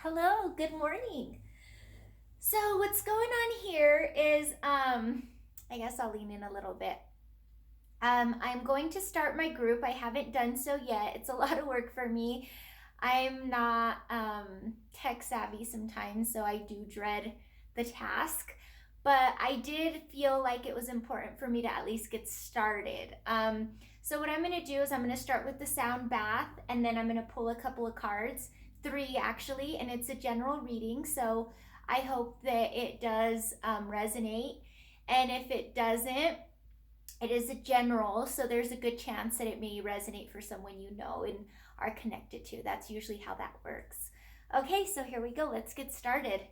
Hello, good morning. So what's going on here is I guess I'll lean in a little bit. I'm going to start my group. I haven't done so yet. It's a lot of work for me. I'm not tech savvy sometimes, so I do dread the task. But I did feel like it was important for me to at least get started. So what I'm going to do is I'm going to start with the sound bath, and then I'm going to pull a couple of cards, three actually, and it's a general reading. So I hope that it does resonate. And if it doesn't, it is a general, so there's a good chance that it may resonate for someone you know and are connected to. That's usually how that works. Okay, so here we go. Let's get started.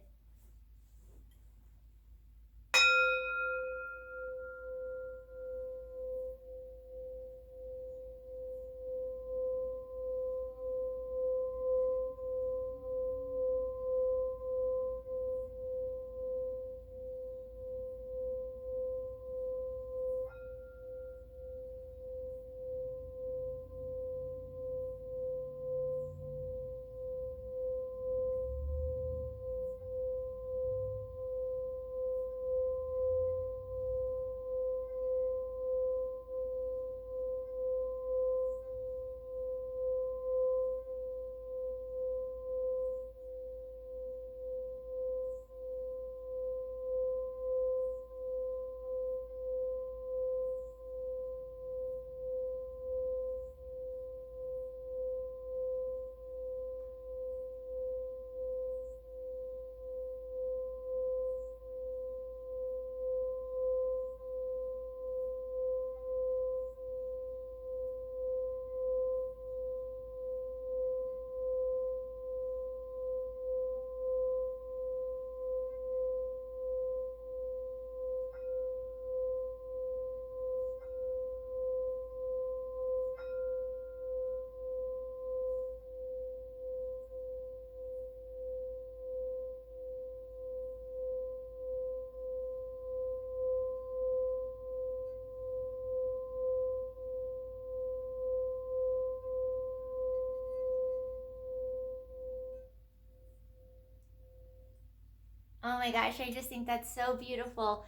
Oh my gosh, I just think that's so beautiful.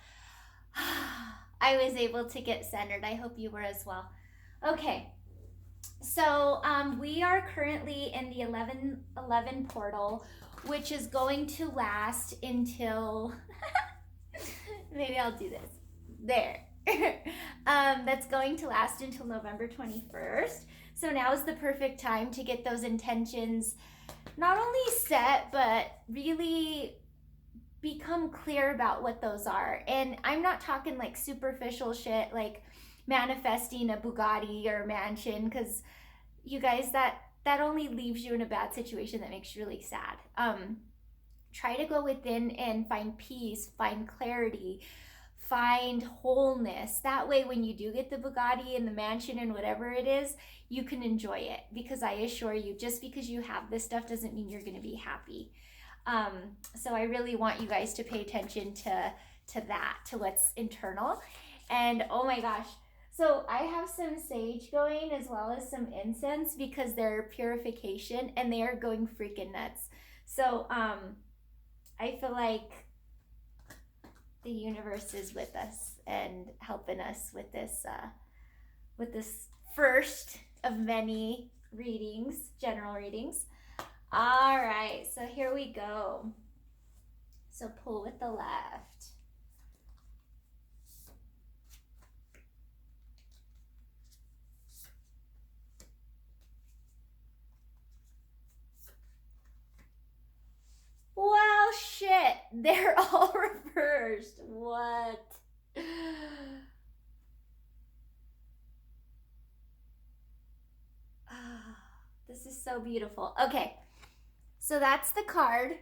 I was able to get centered. I hope you were as well. Okay, so we are currently in the 1111 portal, which is going to last until maybe I'll do this. There. That's going to last until November 21st. So now is the perfect time to get those intentions not only set, but really become clear about what those are. And I'm not talking like superficial shit like manifesting a Bugatti or a mansion, because you guys, that only leaves you in a bad situation that makes you really sad. Try to go within and find peace, find clarity, find wholeness. That way, when you do get the Bugatti and the mansion and whatever it is, you can enjoy it. Because I assure you, just because you have this stuff doesn't mean you're going to be happy. So I really want you guys to pay attention to that, to what's internal. And oh my gosh, so I have some sage going as well as some incense because they're purification and they are going freaking nuts. So I feel like the universe is with us and helping us with this first of many readings, general readings. All right, so here we go. So pull with the left. Well, shit, they're all reversed. What? This is so beautiful. Okay, so that's the card.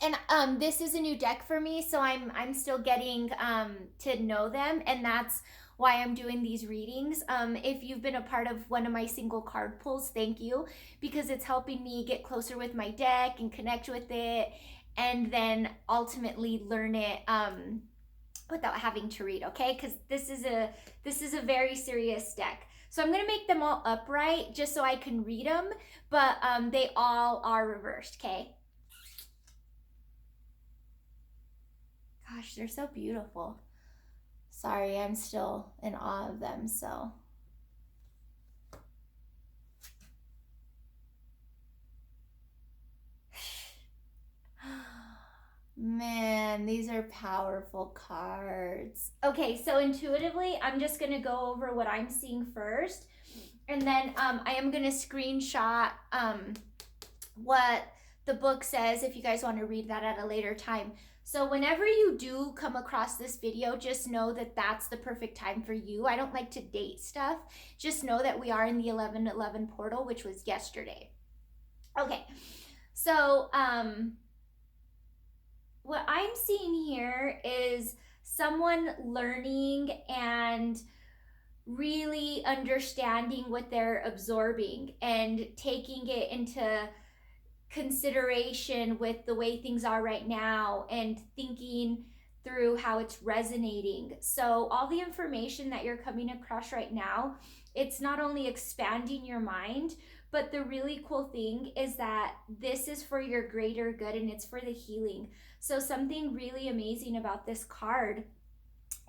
And this is a new deck for me, so I'm still getting to know them, and that's why I'm doing these readings. If you've been a part of one of my single card pulls, thank you, because it's helping me get closer with my deck and connect with it, and then ultimately learn it without having to read. Okay, because this is a very serious deck. So I'm going to make them all upright just so I can read them, but they all are reversed, okay? Gosh, they're so beautiful. Sorry, I'm still in awe of them, so. Man, these are powerful cards. Okay, so intuitively, I'm just going to go over what I'm seeing first. And then I am going to screenshot what the book says if you guys want to read that at a later time. So whenever you do come across this video, just know that that's the perfect time for you. I don't like to date stuff. Just know that we are in the 11/11 portal, which was yesterday. Okay, so what I'm seeing here is someone learning and really understanding what they're absorbing and taking it into consideration with the way things are right now and thinking through how it's resonating. So all the information that you're coming across right now, it's not only expanding your mind, but the really cool thing is that this is for your greater good and it's for the healing. So something really amazing about this card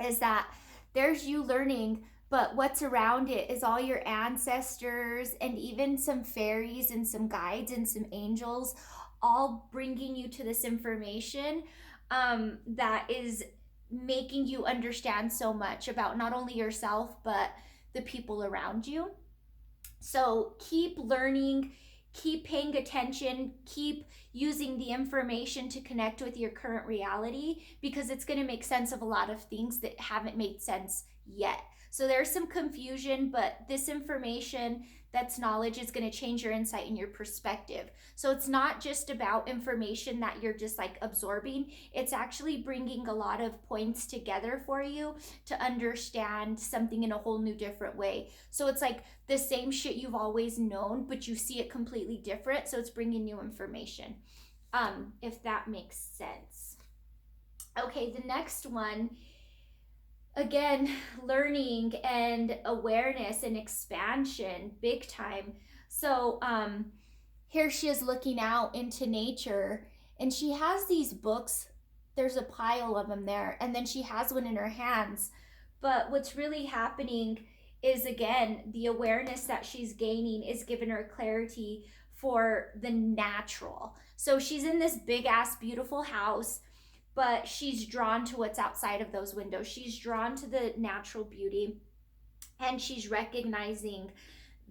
is that there's you learning, but what's around it is all your ancestors and even some fairies and some guides and some angels all bringing you to this information that is making you understand so much about not only yourself but the people around you. So keep learning, keep paying attention, keep using the information to connect with your current reality, because it's going to make sense of a lot of things that haven't made sense yet. So there's some confusion, but this information, that's knowledge, is going to change your insight and your perspective. So it's not just about information that you're just like absorbing. It's actually bringing a lot of points together for you to understand something in a whole new different way. So it's like the same shit you've always known, but you see it completely different. So it's bringing new information, if that makes sense. Okay, the next one, again, learning and awareness and expansion, big time. So here she is looking out into nature, and she has these books. There's a pile of them there, and then she has one in her hands. But what's really happening is, again, the awareness that she's gaining is giving her clarity for the natural. So she's in this big ass beautiful house, but she's drawn to what's outside of those windows. She's drawn to the natural beauty, and she's recognizing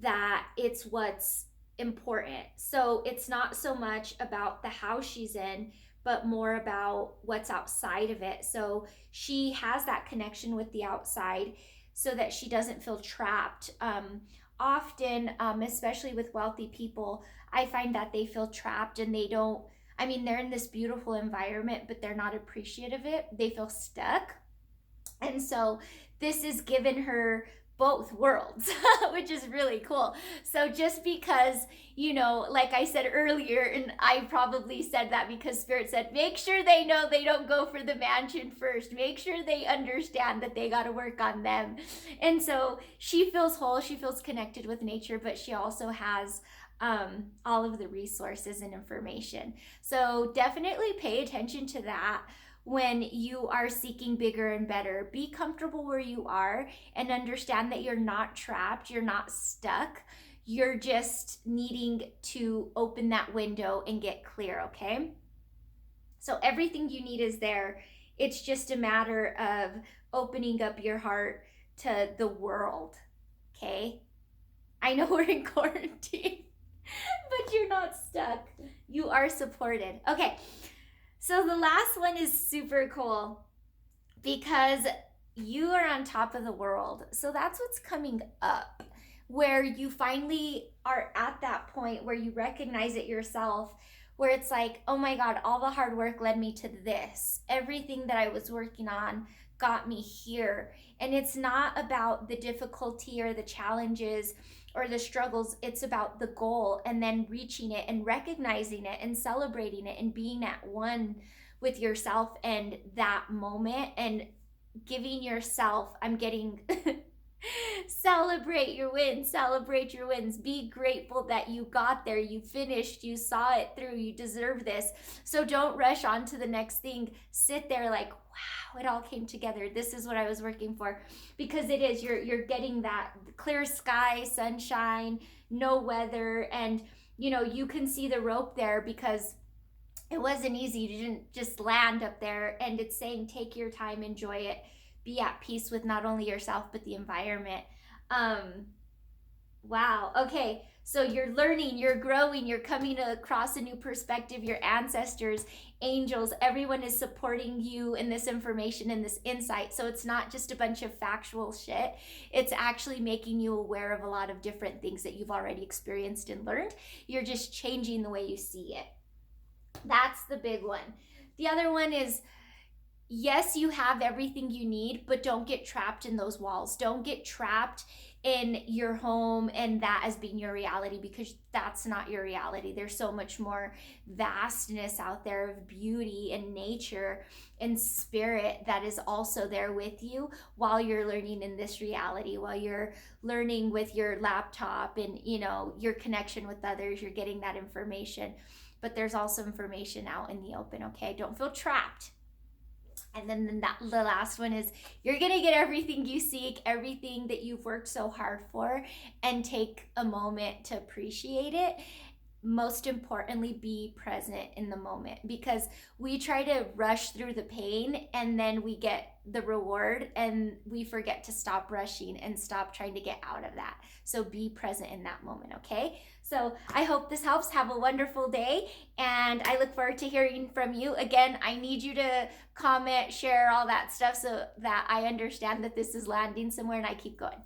that it's what's important. So it's not so much about the house she's in, but more about what's outside of it. So she has that connection with the outside so that she doesn't feel trapped. Often, especially with wealthy people, I find that they feel trapped and they don't, I mean, they're in this beautiful environment, but they're not appreciative of it. They feel stuck. And so this has given her both worlds, which is really cool. So just because, you know, like I said earlier, and I probably said that because Spirit said, make sure they know they don't go for the mansion first. Make sure they understand that they got to work on them. And so she feels whole, she feels connected with nature, but she also has all of the resources and information. So definitely pay attention to that when you are seeking bigger and better. Be comfortable where you are and understand that you're not trapped, you're not stuck. You're just needing to open that window and get clear, okay? So everything you need is there. It's just a matter of opening up your heart to the world, okay? I know we're in quarantine, but you're not stuck. You are supported. Okay. So the last one is super cool because you are on top of the world. So that's what's coming up, where you finally are at that point where you recognize it yourself, where it's like, oh my God, all the hard work led me to this. Everything that I was working on got me here. And it's not about the difficulty or the challenges or the struggles. It's about the goal and then reaching it and recognizing it and celebrating it and being at one with yourself and that moment and giving yourself, I'm getting Celebrate your wins. Celebrate your wins. Be grateful that you got there. You finished. You saw it through. You deserve this. So don't rush on to the next thing. Sit there like, wow, it all came together. This is what I was working for. Because it is. You're getting that clear sky, sunshine, no weather, and you can see the rope there because it wasn't easy. You didn't just land up there, and it's saying take your time, enjoy it, be at peace with not only yourself but the environment. um wow. Okay, so you're learning, you're growing, you're coming across a new perspective. Your ancestors, angels, everyone is supporting you in this information and this insight. So it's not just a bunch of factual shit. It's actually making you aware of a lot of different things that you've already experienced and learned. You're just changing the way you see it. That's the big one. The other one is, yes, you have everything you need, but don't get trapped in those walls. Don't get trapped in your home and that as being your reality, because that's not your reality. There's so much more vastness out there of beauty and nature and spirit that is also there with you while you're learning in this reality, while you're learning with your laptop and your connection with others. You're getting that information, but there's also information out in the open. Okay, don't feel trapped. And then the last one is, you're going to get everything you seek, everything that you've worked so hard for, and take a moment to appreciate it. Most importantly, be present in the moment, because we try to rush through the pain and then we get the reward and we forget to stop rushing and stop trying to get out of that. So be present in that moment, okay? So I hope this helps. Have a wonderful day, and I look forward to hearing from you. Again, I need you to comment, share, all that stuff so that I understand that this is landing somewhere and I keep going.